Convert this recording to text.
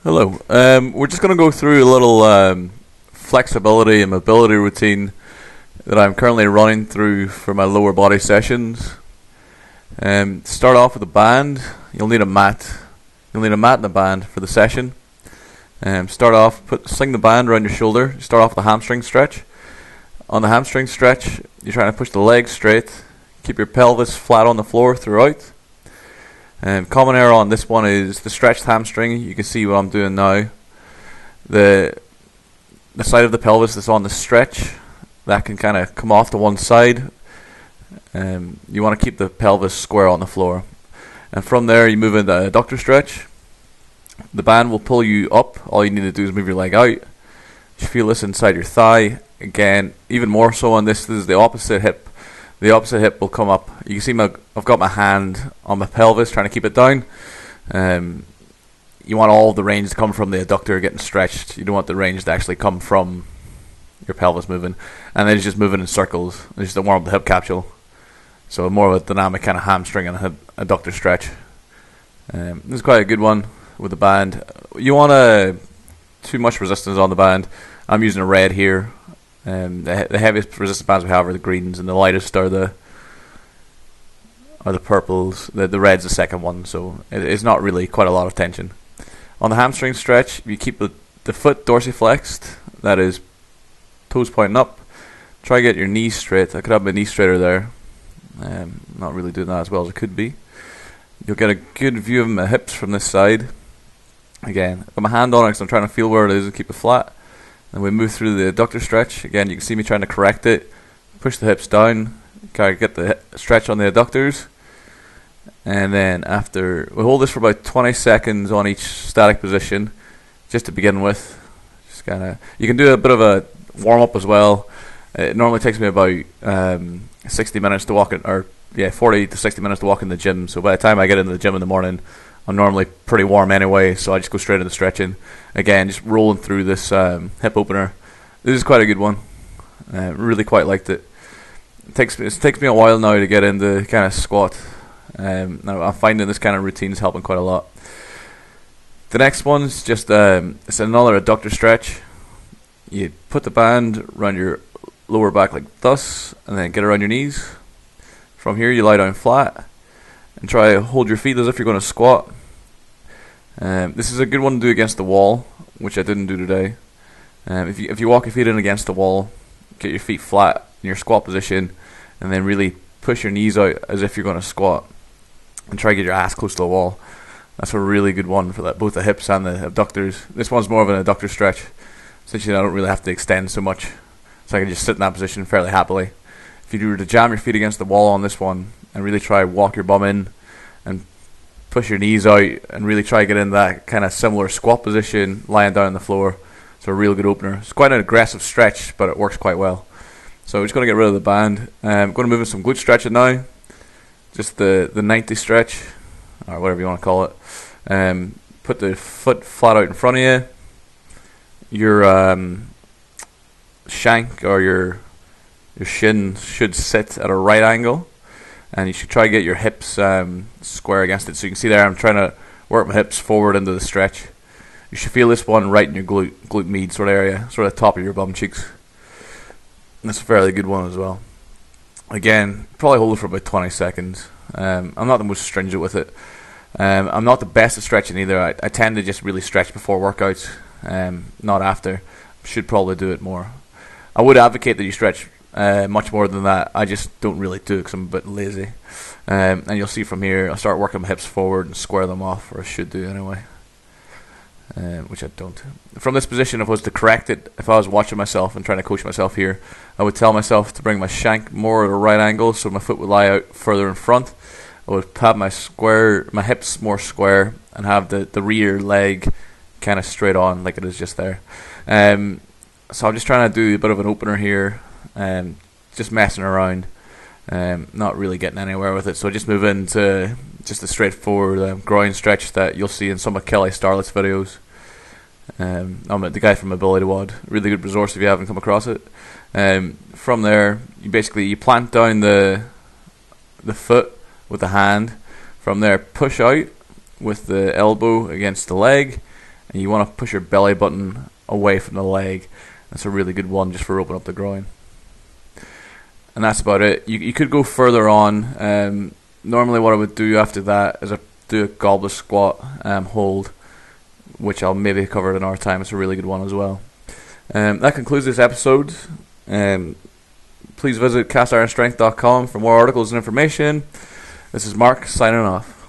Hello. We're just going to go through a little flexibility and mobility routine that I'm currently running through for my lower body sessions. Start off with a band. You'll need a mat. You'll need a mat and a band for the session. Start off, sling the band around your shoulder. Start off with a hamstring stretch. On the hamstring stretch, you're trying to push the legs straight. Keep your pelvis flat on the floor throughout. Common error on this one is the stretched hamstring. You can see what I'm doing now. The side of the pelvis that's on the stretch, that can kind of come off to one side. You want to keep the pelvis square on the floor. And from there you move into adductor stretch. The band will pull you up. All you need to do is move your leg out. You feel this inside your thigh. Again, even more so on this is the opposite hip. The opposite hip will come up. You can see I've got my hand on my pelvis trying to keep it down. You want all the range to come from the adductor getting stretched. You don't want the range to actually come from your pelvis moving. And then it's just moving in circles. It's just to warm up the hip capsule. So more of a dynamic kind of hamstring and adductor stretch. This is quite a good one with the band. You want too much resistance on the band. I'm using a red here. The heaviest resistance bands we have are the greens, and the lightest are the purples. The red's the second one, so it's not really quite a lot of tension. On the hamstring stretch, you keep the foot dorsiflexed, that is toes pointing up. Try to get your knees straight. I could have my knee straighter there. Not really doing that as well as it could be. You'll get a good view of my hips from this side. Again, I've got my hand on it because I'm trying to feel where it is and keep it flat. And we move through the adductor stretch. Again, you can see me trying to correct it. Push the hips down. Kind of get the stretch on the adductors. And then after, we hold this for about 20 seconds on each static position, just to begin with. Just kind of, you can do a bit of a warm up as well. It normally takes me about 60 minutes to walk in, 40 to 60 minutes to walk in the gym. So by the time I get into the gym in the morning, I'm normally pretty warm anyway, so I just go straight into stretching. Again, just rolling through this hip opener. This is quite a good one. Really quite liked it. It takes me a while now to get into kind of squat. Now I'm finding this kind of routine is helping quite a lot. The next one's just it's another adductor stretch. You put the band around your lower back like thus, and then get around your knees. From here, you lie down flat and try to hold your feet as if you're going to squat. This is a good one to do against the wall, which I didn't do today. If you walk your feet in against the wall, get your feet flat in your squat position, and then really push your knees out as if you're going to squat, and try to get your ass close to the wall. That's a really good one for that, both the hips and the abductors. This one's more of an adductor stretch, since I don't really have to extend so much, so I can just sit in that position fairly happily. If you were to jam your feet against the wall on this one and really try to walk your bum in and push your knees out and really try to get in that kind of similar squat position lying down on the floor, it's a real good opener. It's quite an aggressive stretch, but it works quite well. So we're just going to get rid of the band. I'm going to move in some glute stretching now. Just the 90 stretch, or whatever you want to call it. Put the foot flat out in front of you. Your shank or your shin should sit at a right angle, and you should try to get your hips square against it. So you can see there I'm trying to work my hips forward into the stretch. You should feel this one right in your glute med sort of area, sort of top of your bum cheeks. And that's a fairly good one as well. Again, probably hold it for about 20 seconds. I'm not the most stringent with it. I'm not the best at stretching either. I tend to just really stretch before workouts, not after. Should probably do it more. I would advocate that you stretch much more than that. I just don't really do it because I'm a bit lazy. And you'll see from here, I'll start working my hips forward and square them off, or I should do anyway. Which I don't. From this position, if I was to correct it, if I was watching myself and trying to coach myself here, I would tell myself to bring my shank more at a right angle so my foot would lie out further in front. I would have my hips more square and have the rear leg kind of straight on like it is just there. So I'm just trying to do a bit of an opener here, just messing around, not really getting anywhere with it. So I just move into just a straightforward groin stretch that you'll see in some of Kelly Starlett's videos. I'm the guy from Ability WOD, really good resource if you haven't come across it. From there, you plant down the foot with the hand. From there, push out with the elbow against the leg, and you want to push your belly button away from the leg. That's a really good one just for opening up the groin. And that's about it. You could go further on. Normally what I would do after that is I do a goblet squat hold, which I'll maybe cover at another time. It's a really good one as well. That concludes this episode. Please visit castironstrength.com for more articles and information. This is Mark signing off.